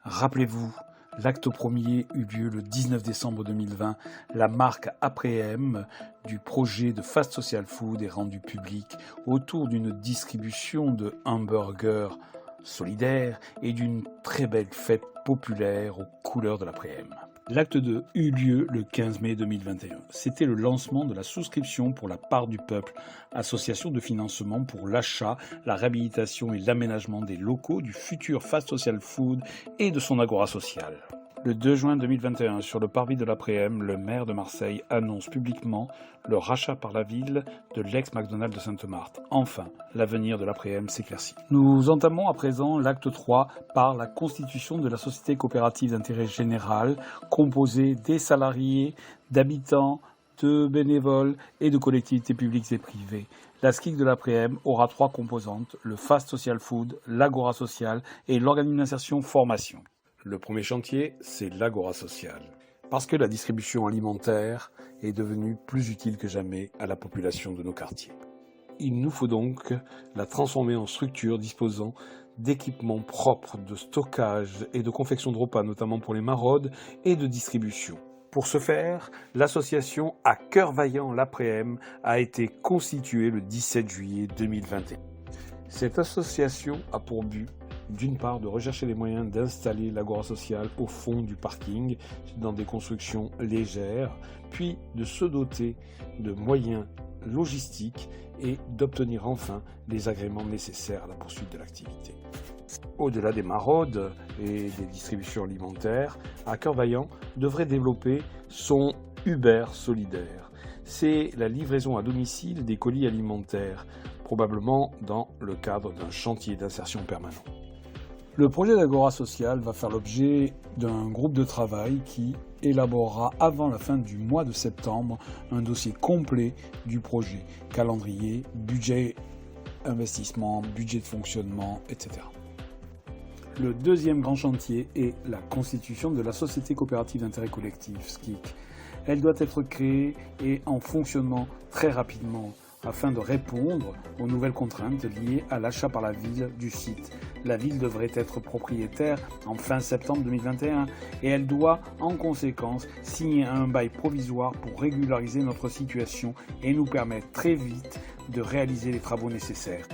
Rappelez-vous, l'acte premier eut lieu le 19 décembre 2020. La marque Après-M du projet de Fast Social Food est rendue publique autour d'une distribution de hamburgers solidaires et d'une très belle fête populaire aux couleurs de l'Après-M. L'acte 2 eut lieu le 15 mai 2021. C'était le lancement de la souscription pour la part du peuple, association de financement pour l'achat, la réhabilitation et l'aménagement des locaux du futur Fast Social Food et de son agora sociale. Le 2 juin 2021, sur le parvis de l'Après-M, le maire de Marseille annonce publiquement le rachat par la ville de l'ex-McDonald's de Sainte-Marthe. Enfin, l'avenir de l'Après-M s'éclaircit. Nous entamons à présent l'acte 3 par la constitution de la société coopérative d'intérêt général, composée des salariés, d'habitants, de bénévoles et de collectivités publiques et privées. La SCIC de l'Après-M aura 3 composantes, le Fast Social Food, l'agora sociale et l'organisme d'insertion formation. Le premier chantier, c'est l'agora sociale. Parce que la distribution alimentaire est devenue plus utile que jamais à la population de nos quartiers. Il nous faut donc la transformer en structure disposant d'équipements propres de stockage et de confection de repas, notamment pour les maraudes, et de distribution. Pour ce faire, l'association À Cœur Vaillant l'Après-M a été constituée le 17 juillet 2021. Cette association a pour but d'une part, de rechercher les moyens d'installer l'agora sociale au fond du parking dans des constructions légères, puis de se doter de moyens logistiques et d'obtenir enfin les agréments nécessaires à la poursuite de l'activité. Au-delà des maraudes et des distributions alimentaires, À Cœur Vaillant devrait développer son Uber solidaire. C'est la livraison à domicile des colis alimentaires, probablement dans le cadre d'un chantier d'insertion permanent. Le projet d'agora sociale va faire l'objet d'un groupe de travail qui élaborera avant la fin du mois de septembre un dossier complet du projet, calendrier, budget investissement, budget de fonctionnement, etc. Le deuxième grand chantier est la constitution de la société coopérative d'intérêt collectif, SCIC. Elle doit être créée et en fonctionnement très rapidement, afin de répondre aux nouvelles contraintes liées à l'achat par la ville du site. La ville devrait être propriétaire en fin septembre 2021 et elle doit en conséquence signer un bail provisoire pour régulariser notre situation et nous permettre très vite de réaliser les travaux nécessaires.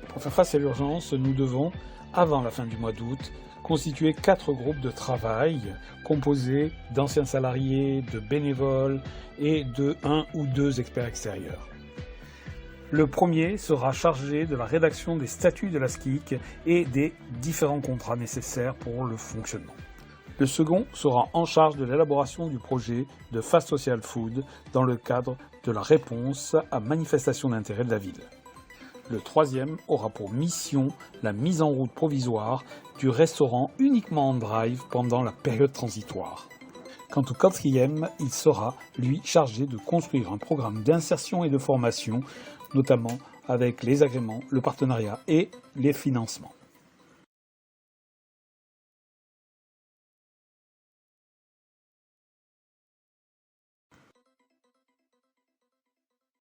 Pour faire face à l'urgence, nous devons, avant la fin du mois d'août, constituer 4 groupes de travail composés d'anciens salariés, de bénévoles et de 1 ou 2 experts extérieurs. Le premier sera chargé de la rédaction des statuts de la SCIC et des différents contrats nécessaires pour le fonctionnement. Le second sera en charge de l'élaboration du projet de Fast Social Food dans le cadre de la réponse à manifestation d'intérêt de la ville. Le troisième aura pour mission la mise en route provisoire du restaurant uniquement en drive pendant la période transitoire. Quant au quatrième, il sera, lui, chargé de construire un programme d'insertion et de formation, notamment avec les agréments, le partenariat et les financements.